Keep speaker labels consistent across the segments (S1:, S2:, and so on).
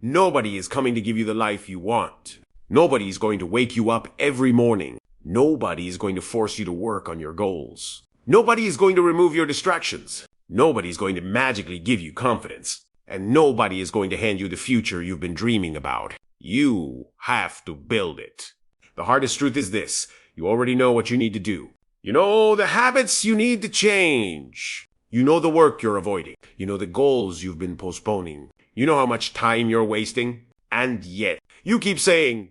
S1: Nobody is coming to give you the life you want. Nobody is going to wake you up every morning. Nobody is going to force you to work on your goals. Nobody is going to remove your distractions. Nobody is going to magically give you confidence. And nobody is going to hand you the future you've been dreaming about. You have to build it. The hardest truth is this. You already know what you need to do. You know the habits you need to change. You know the work you're avoiding. You know the goals you've been postponing. You know how much time you're wasting. And yet, you keep saying,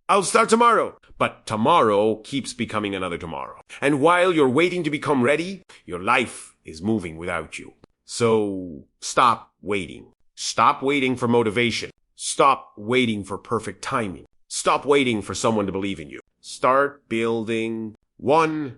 S1: I'll start tomorrow. But tomorrow keeps becoming another tomorrow. And while you're waiting to become ready, your life is moving without you. So stop waiting. Stop waiting for motivation. Stop waiting for perfect timing. Stop waiting for someone to believe in you. Start building. 1.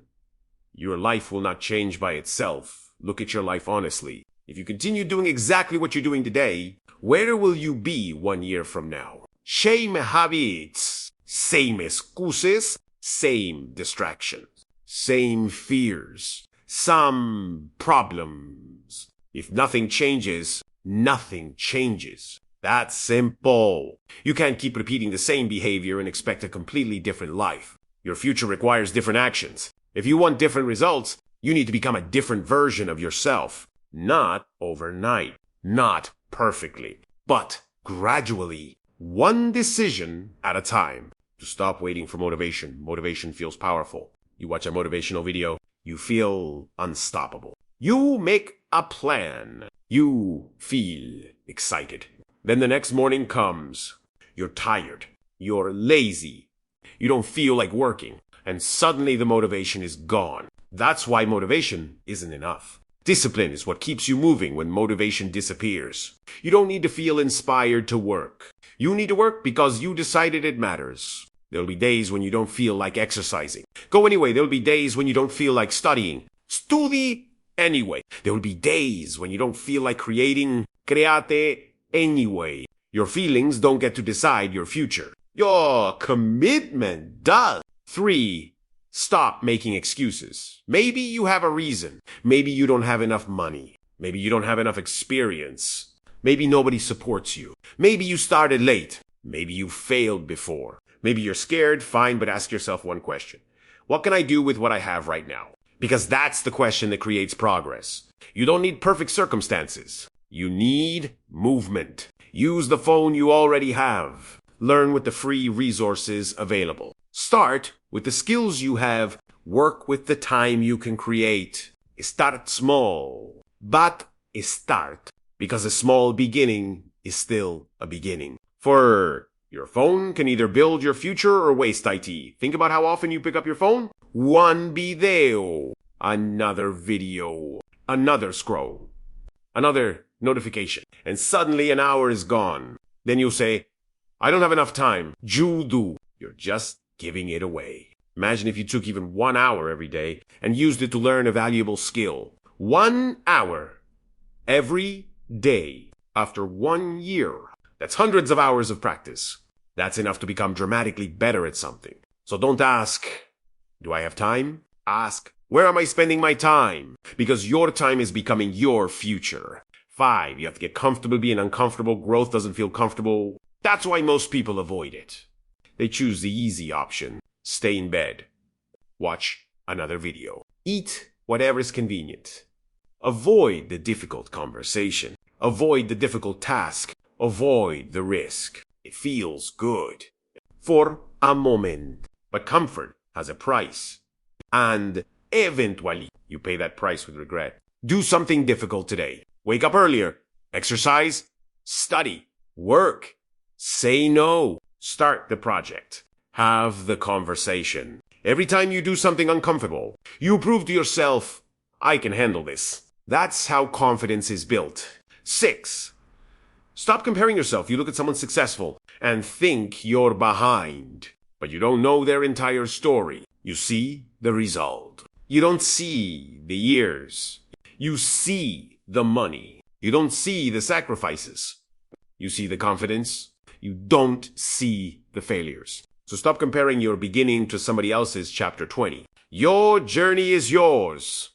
S1: Your life will not change by itself. Look at your life honestly. If you continue doing exactly what you're doing today, where will you be 1 year from now? Same habits, same excuses, same distractions, same fears, some problems. If nothing changes, nothing changes. That's simple. You can't keep repeating the same behavior and expect a completely different life. Your future requires different actions. If you want different results, you need to become a different version of yourself. Not overnight, not perfectly, but gradually, one decision at a time. To stop waiting for motivation. Motivation feels powerful. You watch a motivational video, you feel unstoppable. You make a plan. You feel excited. Then the next morning comes. You're tired. You're lazy. You don't feel like working. And suddenly the motivation is gone. That's why motivation isn't enough. Discipline is what keeps you moving when motivation disappears. You don't need to feel inspired to work. You need to work because you decided it matters. There'll be days when you don't feel like exercising. Go anyway. There'll be days when you don't feel like studying. Study anyway. There will be days when you don't feel like creating. Create anyway. Your feelings don't get to decide your future. Your commitment does. 3. Stop making excuses. Maybe you have a reason. Maybe you don't have enough money. Maybe you don't have enough experience. Maybe nobody supports you. Maybe you started late. Maybe you failed before. Maybe you're scared, fine, but ask yourself one question. What can I do with what I have right now? Because that's the question that creates progress. You don't need perfect circumstances. You need movement. Use the phone you already have. Learn with the free resources available. Start with the skills you have. Work with the time you can create. Start small, but start. Because a small beginning is still a beginning. For your phone can either build your future or waste IT. Think about how often you pick up your phone. One video, another video, another scroll, another notification, and suddenly an hour is gone. Then you'll say, I don't have enough time. You do. You're just giving it away. Imagine if you took even 1 hour every day and used it to learn a valuable skill. 1 hour every day after 1 year. That's hundreds of hours of practice. That's enough to become dramatically better at something. So don't ask, do I have time? Ask, where am I spending my time? Because your time is becoming your future. 5, you have to get comfortable being uncomfortable. Growth doesn't feel comfortable. That's why most people avoid it. They choose the easy option. Stay in bed. Watch another video. Eat whatever is convenient. Avoid the difficult conversation. Avoid the difficult task. Avoid the risk. It feels good. For a moment. But comfort has a price. And eventually, you pay that price with regret. Do something difficult today. Wake up earlier. Exercise. Study. Work. Say no. Start the project. Have the conversation. Every time you do something uncomfortable, you prove to yourself, I can handle this. That's how confidence is built. 6. Stop comparing yourself. You look at someone successful and think you're behind, but you don't know their entire story. You see the result. You don't see the years. You see the money. You don't see the sacrifices. You see the confidence. You don't see the failures. So stop comparing your beginning to somebody else's chapter 20. Your journey is yours.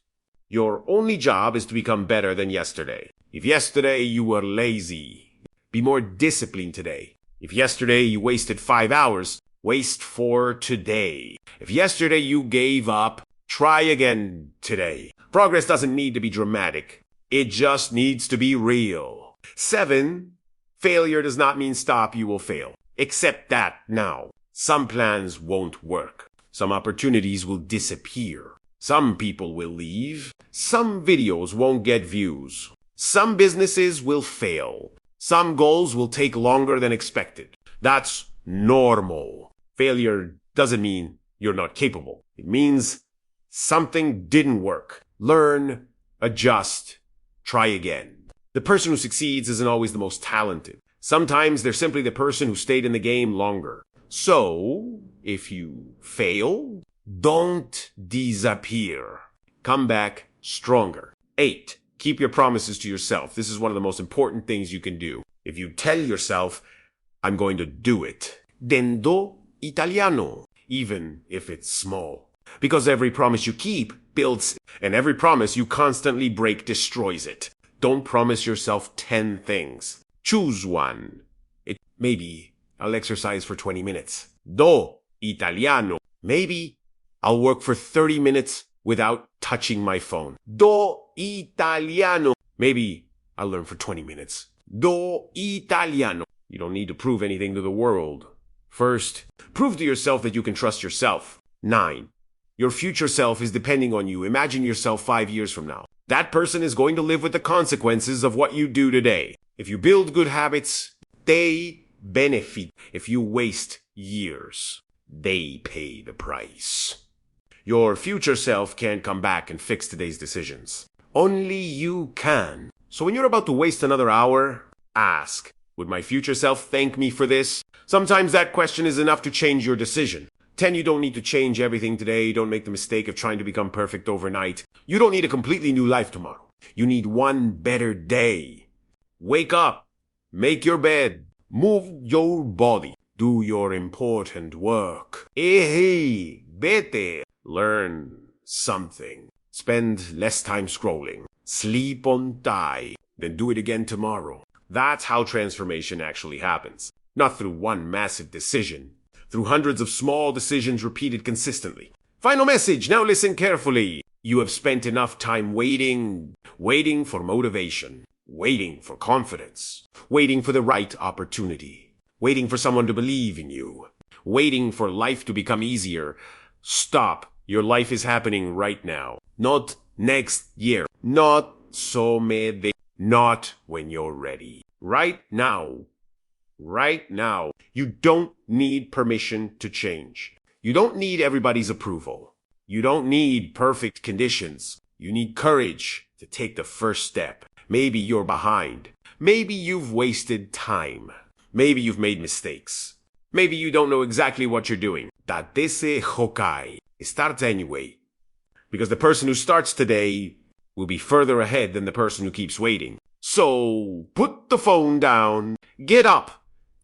S1: Your only job is to become better than yesterday. If yesterday you were lazy, be more disciplined today. If yesterday you wasted 5 hours, waste 4 today. If yesterday you gave up, try again today. Progress doesn't need to be dramatic. It just needs to be real. 7. Failure does not mean stop, you will fail. Accept that now. Some plans won't work. Some opportunities will disappear. Some people will leave. Some videos won't get views. Some businesses will fail. Some goals will take longer than expected. That's normal. Failure doesn't mean you're not capable. It means something didn't work. Learn, adjust, try again. The person who succeeds isn't always the most talented. Sometimes they're simply the person who stayed in the game longer. So, if you fail, don't disappear. Come back stronger. 8. Keep your promises to yourself. This is one of the most important things you can do. If you tell yourself, I'm going to do it, then do italiano, even if it's small. Because every promise you keep builds, and every promise you constantly break destroys it. Don't promise yourself 10 things. Choose one. Maybe I'll exercise for 20 minutes. Do italiano. Maybe I'll work for 30 minutes without touching my phone. Do italiano. Maybe I'll learn for 20 minutes. Do italiano. You don't need to prove anything to the world. First, prove to yourself that you can trust yourself. 9. Your future self is depending on you. Imagine yourself 5 years from now. That person is going to live with the consequences of what you do today. If you build good habits, they benefit. If you waste years, they pay the price. Your future self can't come back and fix today's decisions. Only you can. So when you're about to waste another hour, ask, would my future self thank me for this? Sometimes that question is enough to change your decision. 10. You don't need to change everything today. Don't make the mistake of trying to become perfect overnight. You don't need a completely new life tomorrow. You need one better day. Wake up. Make your bed. Move your body. Do your important work. Hey, vete. Learn something. Spend less time scrolling. Sleep on time. Then do it again tomorrow. That's how transformation actually happens. Not through one massive decision. Through hundreds of small decisions repeated consistently. Final message. Now listen carefully. You have spent enough time waiting for motivation, waiting for confidence, waiting for the right opportunity, waiting for someone to believe in you, waiting for life to become easier. Stop. Your life is happening right now. Not next year. Not somede. Not when you're ready. Right now. Right now. You don't need permission to change. You don't need everybody's approval. You don't need perfect conditions. You need courage to take the first step. Maybe you're behind. Maybe you've wasted time. Maybe you've made mistakes. Maybe you don't know exactly what you're doing. Datese hokai. Start anyway. Because the person who starts today will be further ahead than the person who keeps waiting. So, put the phone down. Get up.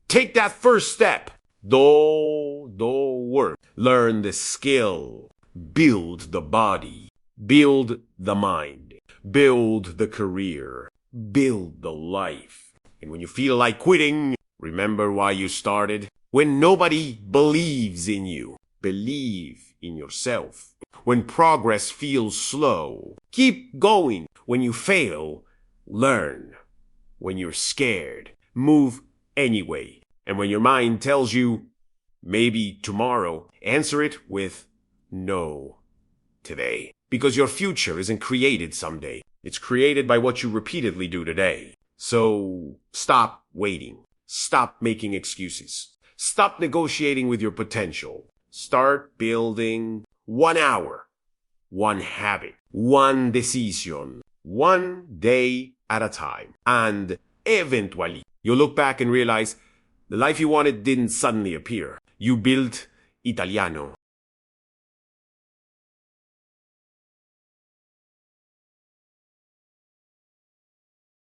S1: Take that first step. Do work. Learn the skill. Build the body. Build the mind. Build the career. Build the life. And when you feel like quitting, remember why you started. When nobody believes in you, believe in yourself. When progress feels slow, keep going. When you fail, learn. When you're scared, move anyway. And when your mind tells you, maybe tomorrow, answer it with no today. Because your future isn't created someday. It's created by what you repeatedly do today. So stop waiting. Stop making excuses. Stop negotiating with your potential. Start building 1 hour, 1 habit, 1 decision, 1 day at a time. And eventually, you'll look back and realize the life you wanted didn't suddenly appear. You built Italiano